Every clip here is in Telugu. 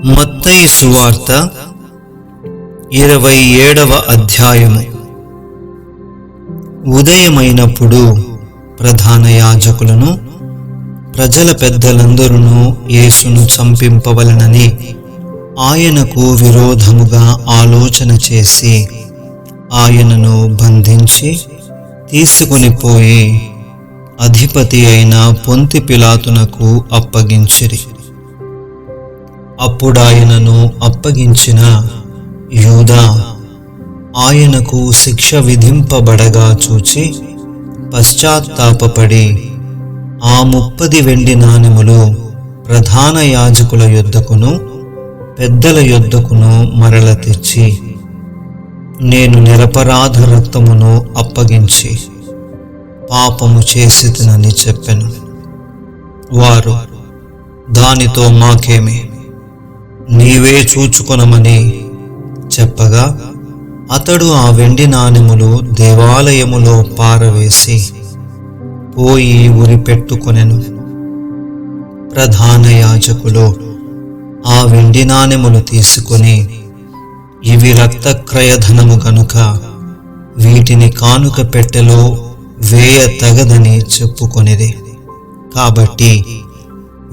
మత్తయి సువార్త 27వ అధ్యాయము. ఉదయమైనప్పుడు ప్రధాన యాజకులను ప్రజల పెద్దలందరూ యేసును చంపింపవలెనని ఆయనకు విరోధముగా ఆలోచన చేసి ఆయనను బంధించి తీసుకుని పోయి అధిపతి అయిన పొంతి పిలాతునకు అప్పగించిరి. అప్పుడాయనను అప్పగించిన యూదా ఆయనకు శిక్ష విధింపబడగా చూచి పశ్చాత్తాపపడి ఆ 30 వెండి నాణెములు ప్రధాన యాజకుల యొద్దకును పెద్దల యొద్దకును మరల తెచ్చి, నేను నిరపరాధ రక్తమును అప్పగించి పాపము చేసితినని చెప్పెను. వారు, దానితో మాకేమి, నీవే చూచుకొనమని చెప్పగా అతడు ఆ వెండి నాణెములు దేవాలయములో పారవేసి పోయి ఉరిపెట్టుకొనెను. ప్రధాన యాజకులు ఆ వెండి నాణెములు తీసుకొని, ఇవి రక్తక్రయధనము గనుక వీటిని కానుక పెట్టెలో వేయ తగదని చెప్పుకొనిది. కాబట్టి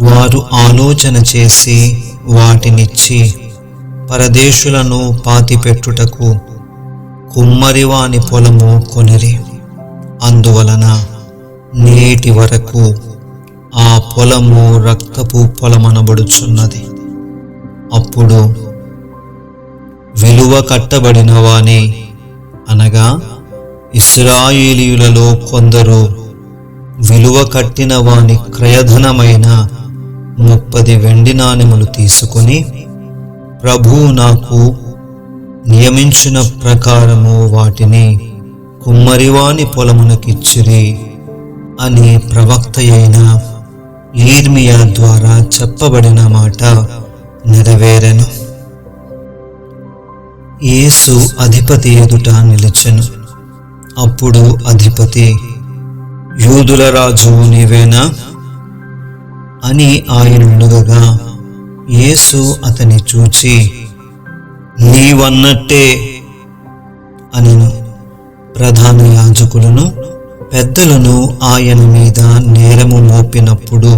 వారు ఆలోచన చేసి వాటినిచ్చి పరదేశులను పాతిపెట్టుటకు కుమ్మరివాని పొలము కొనిరి. అందువలన నేటి వరకు ఆ పొలము రక్తపు పొలమనబడుచున్నది. అప్పుడు విలువ కట్టబడిన వాని, అనగా ఇశ్రాయేలీయులలో కొందరు విలువ కట్టిన వాని క్రయధనమైన 30 వెండి నాణెములు తీసుకొని, ప్రభువు నాకు నియమించిన ప్రకారము వాటిని కుమ్మరివాని పొలమునకిచ్చిరి అని ప్రవక్త అయిన యిర్మీయా ద్వారా చెప్పబడిన మాట నెరవేరెను. యేసు అధిపతి ఎదుట నిలిచెను. అప్పుడు అధిపతి, యూదుల రాజు నీవేనా అని ఆయన అడుగగా, యేసు అతని చూచి, నీవన్నట్టే అనెను. ప్రధాన యాజకులను పెద్దలను ఆయన మీద నేరము మోపినప్పుడు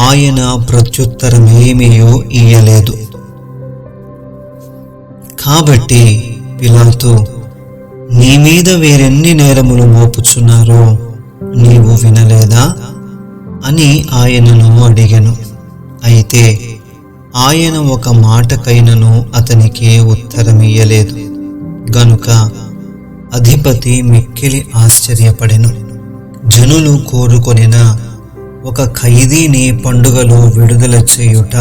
ఆయన ప్రత్యుత్తరమేమీయూ ఇయ్యలేదు. కాబట్టి పిలాతు, నీ మీద వేరెన్ని నేరములు మోపుచున్నారో నీవు వినలేదా అని ఆయనను అడిగెను. అయితే ఆయన ఒక మాటకైనను అతనికి ఉత్తరమియ్యలేదు గనుక అధిపతి మిక్కిలి ఆశ్చర్యపడెను. జనులు కోరుకొనిన ఒక ఖైదీని పండుగలో విడుదల చేయుట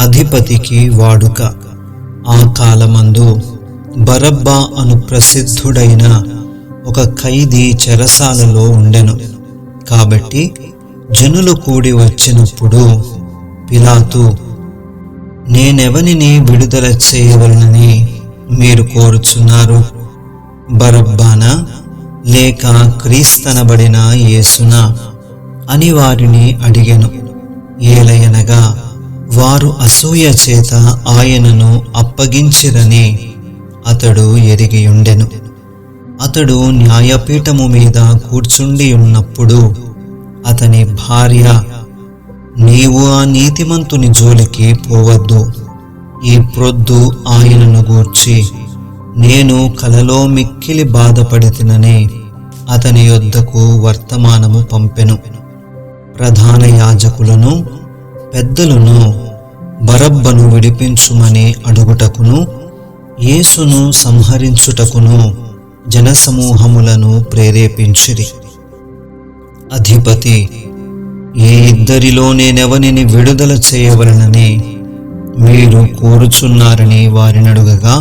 అధిపతికి వాడుక. ఆ కాలమందు బరబ్బా అను ప్రసిద్ధుడైన ఒక ఖైదీ చెరసాలలో ఉండెను. కాబట్టి జనులు కూడి వచ్చినప్పుడు పిలాతు, నేనెవనిని విడుదల చేయవలనని మీరు కోరుచున్నారు? బరబ్బానా లేక క్రీస్తనబడిన యేసునా అని వారిని అడిగెను. ఏలయనగా వారు అసూయ చేత ఆయనను అప్పగించిరని అతడు ఎరిగియుండెను. అతడు న్యాయపీఠము మీద కూర్చుండి ఉన్నప్పుడు అతని భార్య, నీవు ఆ నీతిమంతుని జోలికి పోవద్దు. ఈ ప్రొద్దు ఆయనను గూర్చి నేను కలలో మిక్కిలి బాధపడితినని అతని యొద్దకు వర్తమానము పంపెను. ప్రధాన యాజకులను పెద్దలను బరబ్బను విడిపించుమని అడుగుటకును యేసును సంహరించుటకును జనసమూహములను ప్రేరేపించిరి. అధిపతి, ఈ ఇద్దరిలో నేనెవనిని విడుదల చేయవలనని మీరు కోరుచున్నారని వారిని అడుగగా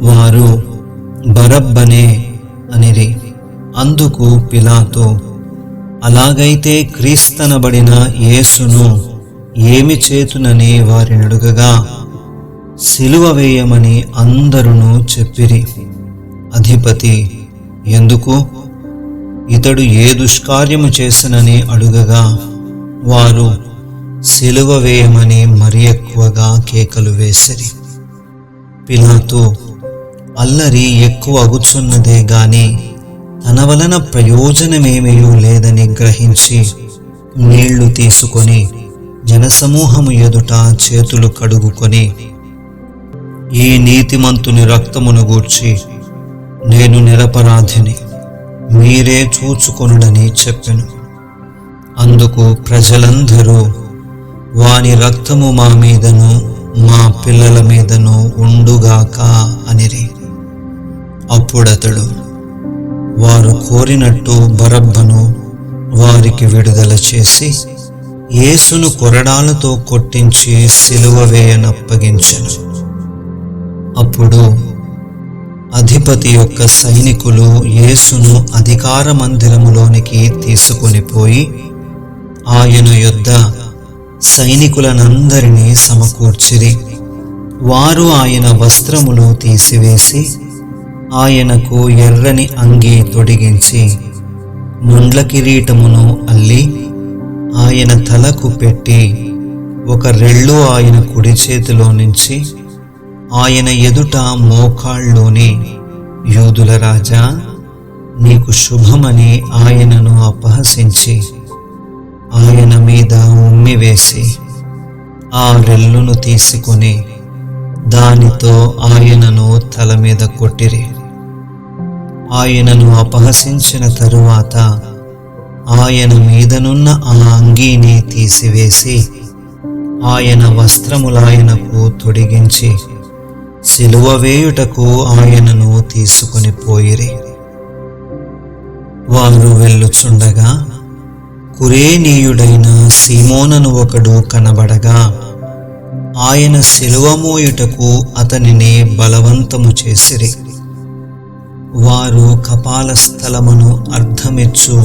వారు, బరబ్బనే అనిరి. అందుకు పిలాతు, అలాగైతే క్రీస్తనబడిన యేసును ఏమి చేతునని వారిని అడుగగా సిలువ వేయమని అందరూ చెప్పిరి. అధిపతి, ఎందుకు? ఇతడు ఏ దుష్కార్యము చేసనని అడుగగా వారు, సిలువ వేయమని మరి ఎక్కువగా కేకలు వేసిరి. పిలాతు అల్లరి ఎక్కువ అగుచున్నదే గాని తన వలన ప్రయోజనమేమీ లేదని గ్రహించి నీళ్లు తీసుకొని జనసమూహము ఎదుట చేతులు కడుగుకొని, ఈ నీతిమంతుని రక్తమును గూర్చి నేను నిరపరాధిని, మీరే చూచుకొనుడని చెప్పెను. అందుకు ప్రజలందరూ, వాని రక్తము మా మీదను మా పిల్లల మీదను ఉండుగాక అనిరి. అప్పుడతడు వారు కోరినట్టు బరబ్బను వారికి విడుదల చేసి యేసును కొరడాలతో కొట్టించి సిలువ వేయనప్పగించెను. అప్పుడు అధిపతి యొక్క సైనికులు యేసును అధికార మందిరములోనికి తీసుకొని పోయి ఆయన యొద్ద సైనికులనందరినీ సమకూర్చిరి. వారు ఆయన వస్త్రములు తీసివేసి ఆయనకు ఎర్రని అంగీ తొడిగించి ముండ్ల కిరీటమును అల్లి ఆయన తలకు పెట్టి ఒక రెల్లు ఆయన కుడి చేతిలో నుంచి ఆయన ఎదుట మోకాళ్ళలోని, యూదుల రాజా, నీకు శుభమని ఆయనను అపహసించి ఆయన మీద ఉమ్మివేసి ఆ రెల్లును తీసుకొని దానితో ఆయనను తల మీద కొట్టిరి. ఆయనను అపహసించిన తరువాత ఆయన మీదనున్న ఆ అంగీని తీసివేసి ఆయన వస్త్రములాయనకు తొడిగించి సిలువ వేయుటకు ఆయనను తీసుకొని పోయిరి. వారు వెళ్ళుచుండగా కురేనీయుడైన సీమోనను ఒకడు కనబడగా ఆయన సిలువ మోయుటకు అతనిని బలవంతము చేసిరి. వారు కపాల స్థలమును అర్థమిచ్చు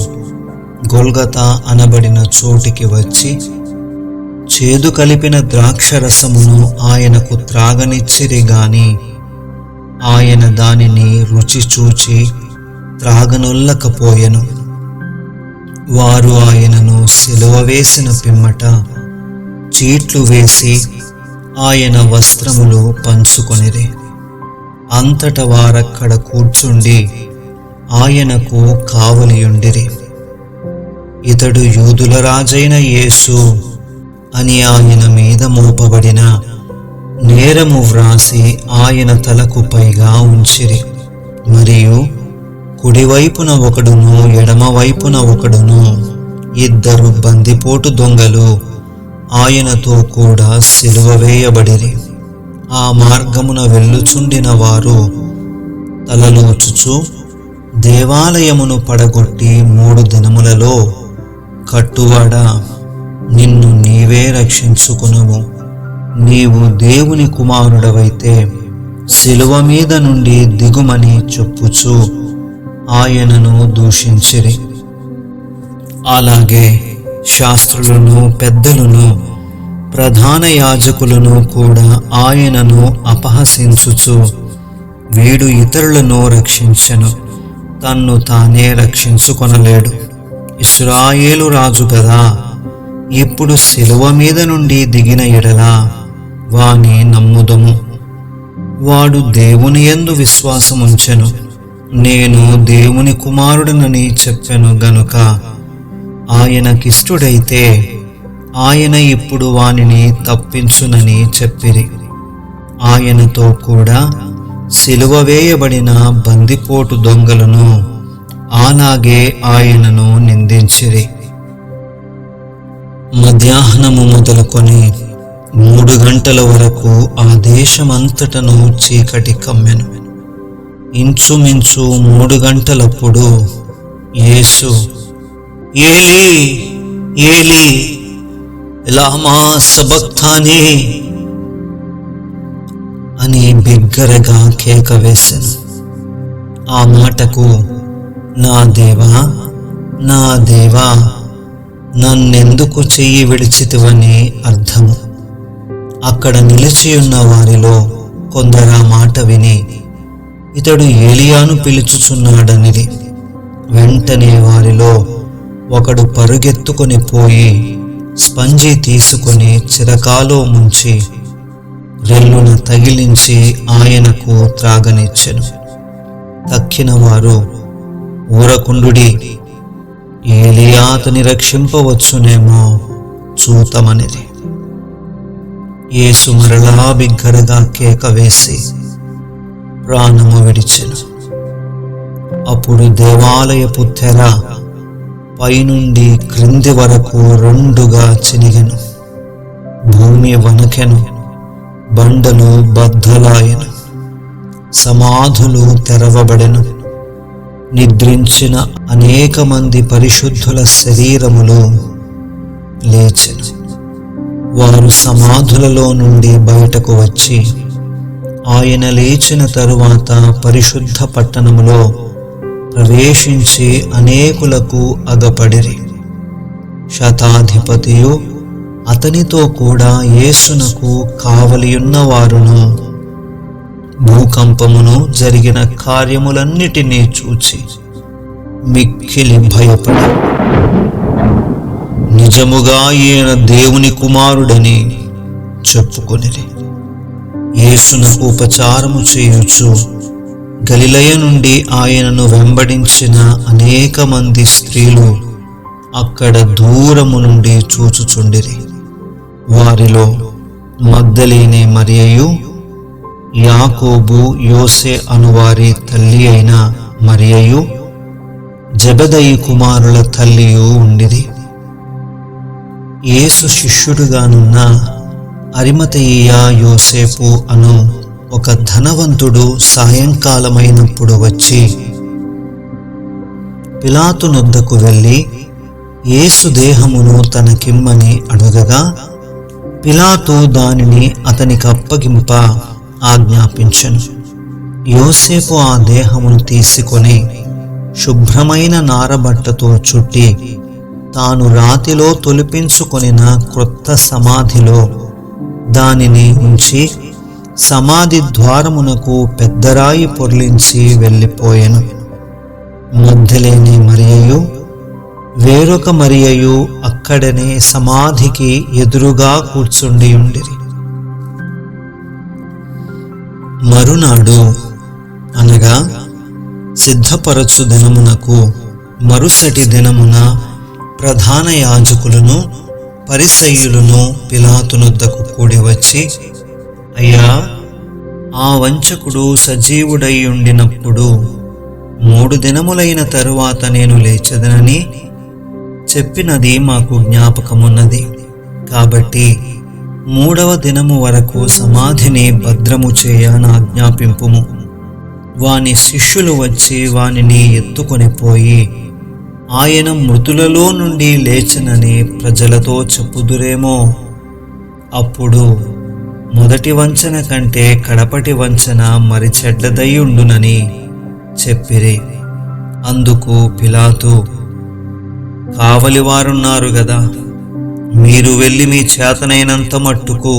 గొల్గతా అనబడిన చోటికి వచ్చి చేదు కలిపిన ద్రాక్షరసమును ఆయనకు త్రాగనిచ్చిరి గాని ఆయన దానిని రుచి చూచి త్రాగనొల్లకపోయెను. వారు ఆయనను సిలువ వేసిన పిమ్మట చీట్లు వేసి ఆయన వస్త్రములు పంచుకొనిరి. అంతట వారక్కడ కూర్చుండి ఆయనకు కావలియుండిరి. ఇతడు యూదుల రాజైన యేసు అని ఆయన మీద మోపబడిన నేరము వ్రాసి ఆయన తలకు పైగా ఉంచిరి. మరియు కుడివైపున ఒకడును ఎడమవైపున ఒకడును ఇద్దరు బందిపోటు దొంగలు ఆయనతో కూడా సిలువ వేయబడిరి. ఆ మార్గమున వెళ్ళుచుండిన వారు తలలోచుచు, దేవాలయమును పడగొట్టి 3 దినములలో కట్టువాడా, నిన్ను నీవే రక్షించుకునుము, నీవు దేవుని కుమారుడవైతే సిలువ మీద నుండి దిగుమని చెప్పుచు ఆయనను దూషించిరి. అలాగే శాస్త్రులను, పెద్దలను, ప్రధాన యాజకులను కూడా ఆయనను అపహసించుచు, వీడు ఇతరులను రక్షించెను, తన్ను తానే రక్షించుకొనలేడు, ఇశ్రాయేలు రాజు గదా, ఇప్పుడు సిలువ మీద నుండి దిగిన ఎడల వాని నమ్ముదము. వాడు దేవుని యందు విశ్వాసముంచెను, నేను దేవుని కుమారుడనని చెప్పెను గనుక ఆయనకిష్టుడైతే ఆయన ఇప్పుడు వానిని తప్పించునని చెప్పిరి. ఆయనతో కూడా సిలువ వేయబడిన బందిపోటు దొంగలను అలాగే ఆయనను నిందించిరి. మధ్యాహ్నము మొదలుకొని 3 గంటల వరకు ఆ దేశమంతటను చీకటి కమ్మెను. ఇంచుమించు 3 గంటలప్పుడు యేసు, ఏలీ ఏలీ లమా సబక్తానీ అని బిగ్గరగా కేక వేసెను. ఆ మాటకు నా దేవా, నా దేవా, నన్నెందుకు చెయ్యి విడిచితివని అర్థము. అక్కడ నిలిచియున్న వారిలో కొందరు మాట విని, ఇతడు ఏలియాను పిలుచుచున్నాడనిది. వెంటనే వారిలో ఒకడు పరుగెత్తుకొని పోయి స్పంజి తీసుకొని చిరకాలో ముంచి రెల్లున తగిలించి ఆయనకు త్రాగనిచ్చెను. తక్కిన వారు, ఊరకుండుడి, ఏలియా అతని రక్షింపవచ్చునేమో చూతమనిది. యేసు మరలా బిగ్గరగా కేక వేసి ప్రాణము విడిచెను. అప్పుడు దేవాలయపు తెర పైనుండి క్రింది వరకు రెండుగా చినిగెను. భూమి వణకెను, బండలు బద్దలాయెను, సమాధులు తెరవబడెను. నిద్రించిన అనేక మంది పరిశుద్ధుల శరీరములు లేచెను. వారు సమాధులలో నుండి బయటకు వచ్చి ఆయన లేచిన తరువాత పరిశుద్ధ పట్టణములో ప్రవేశించి అనేకులకు అగపడిరి. శతాధిపతియు అతనితో కూడా యేసునకు కావలియున్న వారును భూకంపమును జరిగిన కార్యములన్నిటినీ చూచి మిక్కిలి భయపడి నిజముగా ఈయన దేవుని కుమారుడని చెప్పుకొనిరి. యేసునకు ఉపచారము చేయుచు గలిలయ నుండి ఆయనను వెంబడించిన అనేక మంది స్త్రీలు అక్కడ దూరము నుండి చూచుచుండిరి. వారిలో మగ్దలేనే మరియయు, యాకోబు యోసే అనువారి తల్లి అయిన మరియయు, జెబెదయి కుమారుల తల్లియు ఉండిరి. యేసు శిష్యుడుగానున్న అరిమతయి యోసేపు అను ఒక ధనవంతుడు సాయంకాలమైనప్పుడు వచ్చి పిలాతునొద్దకు వెళ్ళి యేసు దేహమును తనకిమ్మని అడుగగా పిలాతు దానిని అతనికి అప్పగింప ఆజ్ఞాపించెను. యోసేపు ఆ దేహమును తీసుకొని శుభ్రమైన నారబట్టతో చుట్టి తాను రాతిలో తొలిపించుకొనిన క్రొత్త సమాధిలో దానిని ఉంచి సమాధి ద్వారమునకు పెద్దరాయి పొర్లించి వెళ్ళిపోయెను. మగ్దలేనే మరియయు వేరొక మరియయు అక్కడనే సమాధికి ఎదురుగా కూర్చుండి ఉండిరి. మరునాడు అనగా సిద్ధపరచు దినమునకు మరుసటి దినమున ప్రధాన యాజకులను పరిసయ్యులను పిలాతునొద్దకు కూడి వచ్చి, అయ్యా, ఆ వంచకుడు సజీవుడై ఉండినప్పుడు 3 దినములైన తరువాత నేను లేచెదనని చెప్పినది మాకు జ్ఞాపకమున్నది. కాబట్టి 3వ దినము వరకు సమాధిని భద్రము చేయ ఆజ్ఞాపింపుము. వాని శిష్యులు వచ్చి వానిని ఎత్తుకొని పోయి ఆయన మృతులలో నుండి లేచెనని ప్రజలతో చెప్పుదురేమో. అప్పుడు మొదటి వంచన కంటే కడపటి వంచన మరి చెడ్డదై ఉండునని చెప్పిరి. అందుకు పిలాతు, కావలివారున్నారు గదా, మీరు వెళ్ళి మీ చేతనైనంత మట్టుకు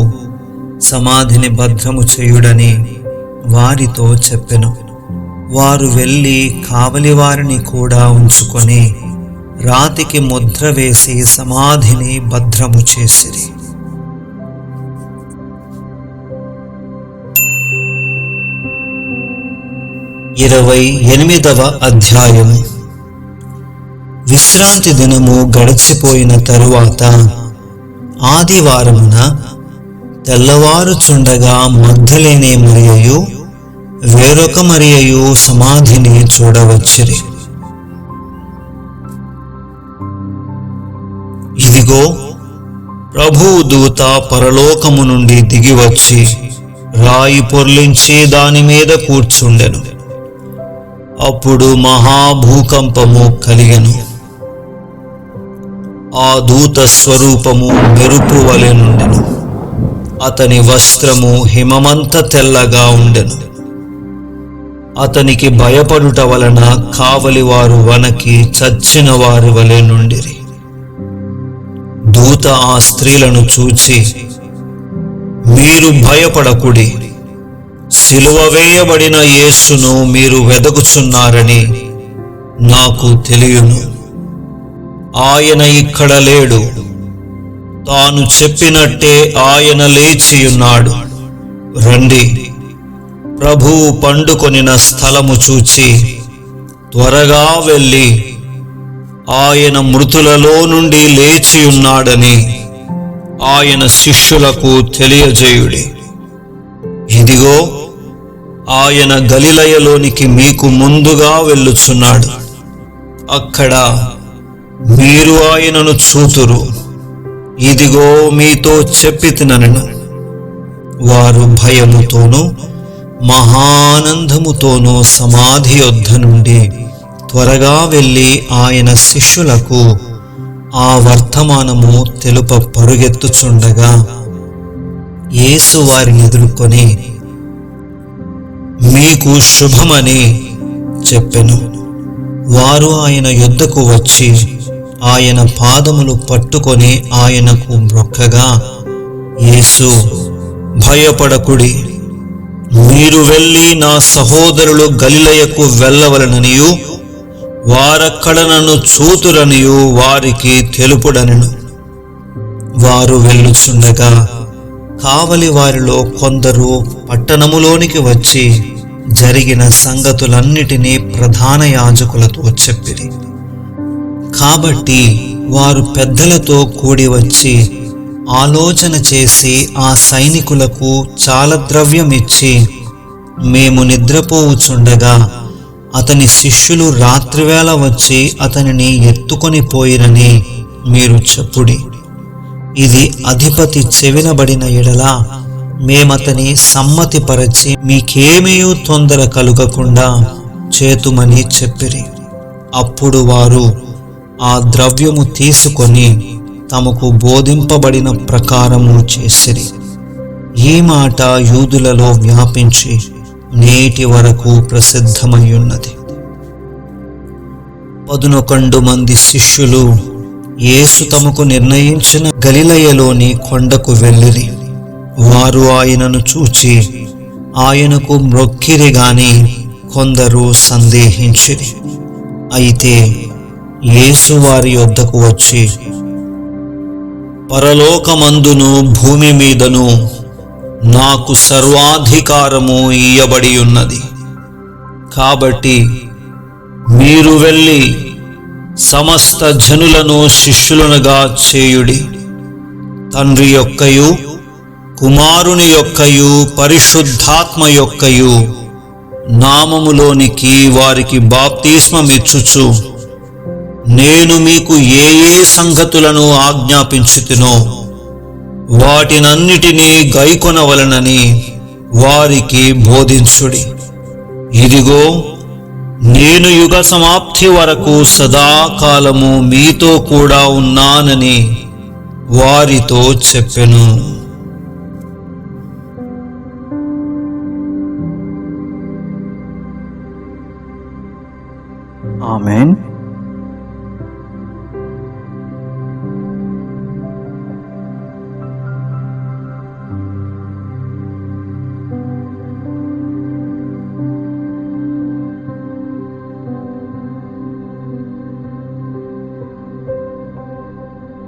సమాధిని భద్రము చేయుడని వారితో చెప్పెను. వారు వెళ్ళి కావలివారిని కూడా ఉంచుకొని రాతికి ముద్ర వేసి సమాధిని భద్రము చేసిరి. ఇరవై 8వ అధ్యాయము. విశ్రాంతి దినము గడిచిపోయిన తరువాత ఆదివారమున తెల్లవారుచుండగా మగ్దలేనే మరియయు వేరొక మరియయు సమాధిని చూడవచ్చిరి. ఇదిగో, ప్రభువు దూత పరలోకము నుండి దిగివచ్చి రాయి పొర్లించి దాని మీద కూర్చుండెను. అప్పుడు మహాభూకంపము కలిగెను. ఆ దూత స్వరూపము మెరుపు వలె నుండెను. అతని వస్త్రము హిమమంత తెల్లగా ఉండెను. అతనికి భయపడుట వలన కావలివారు వనకి చచ్చిన వారి వలె నుండిరి. దూత ఆ స్త్రీలను చూచి, మీరు భయపడకుడి, సిలువ వేయబడిన యేసును మీరు వెదకుచున్నారని నాకు తెలియను. ఆయన ఇక్కడ లేడు. తాను చెప్పినట్టే ఆయన లేచియున్నాడు. రండి, ప్రభువు పండుకొనిన స్థలము చూచి త్వరగా వెళ్ళి ఆయన మృతులలో నుండి లేచియున్నాడని ఆయన శిష్యులకు తెలియజేయుడి. ఇదిగో, ఆయన గలిలయలోనికి మీకు ముందుగా వెళ్ళుచున్నాడు. అక్కడ మీరు ఆయనను చూతురు. ఇదిగో, మీతో చెప్పితినెను. వారు భయముతోనూ మహానందముతోనూ సమాధి యొద్ద నుండి త్వరగా వెళ్ళి ఆయన శిష్యులకు ఆ వర్తమానము తెలుప పరుగెత్తుచుండగా యేసు వారిని ఎదుర్కొని మీకు శుభమని చెప్పెను. వారు ఆయన యొద్దకు వచ్చి ఆయన పాదములు పట్టుకొని ఆయనకు మ్రొక్కగా, యేసు, భయపడకుడి, మీరు వెళ్ళి నా సహోదరులు గలిలయకు వెళ్ళవలననియు వారక్కడ నన్ను చూతురనియు వారికి తెలుపుడనెను. వారు వెళ్ళుచుండగా కావలి వారిలో కొందరు పట్టణములోనికి వచ్చి జరిగిన సంగతులన్నిటినీ ప్రధాన యాజకులతో చెప్పిరి. కాబట్టి వారు పెద్దలతో కూడి వచ్చి ఆలోచన చేసి ఆ సైనికులకు చాలా ద్రవ్యమిచ్చి, మేము నిద్రపోవుచుండగా అతని శిష్యులు రాత్రివేళ వచ్చి అతనిని ఎత్తుకొని పోయిరని మీరు చెప్పుడి. ఇది అధిపతి చెవినబడిన ఎడల మేమతని సమ్మతిపరచి మీకేమీ తొందర కలుగకుండా చేతుమని చెప్పిరి. అప్పుడు వారు ఆ ద్రవ్యము తీసుకొని తమకు బోధింపబడిన ప్రకారము చేసిరి. ఈ మాట యూదులలో వ్యాపించి నేటి వరకు ప్రసిద్ధమయ్యున్నది. 11 మంది శిష్యులు యేసు తమకు నిర్ణయించిన గలిలయలోని కొండకు వెళ్ళిరి. వారు ఆయనను చూచి ఆయనకు మ్రొక్కిరి గాని కొందరు సందేహించిరి. అయితే యేసు వారి యొద్దకు వచ్చి, పరలోకమందును భూమి మీదను నాకు సర్వాధికారము ఇయ్యబడి ఉన్నది. కాబట్టి మీరు వెళ్ళి సమస్త జనులను శిష్యులనుగా చేయుడి. తండ్రి యొక్కయు కుమారుని యొక్కయు పరిశుద్ధాత్మ యొక్కయు నామములోనికి వారికి బాప్తిస్మమిచ్చుచు నేను మీకు ఏ ఏ సంగతులను ఆజ్ఞాపించుతునో వాటినన్నిటినీ గైకొనవలనని వారికి బోధించుడి. ఇదిగో, నేను యుగ సమాప్తి వరకు సదాకాలము మీతో కూడా ఉన్నానని వారితో చెప్పెను. ఆమేన్.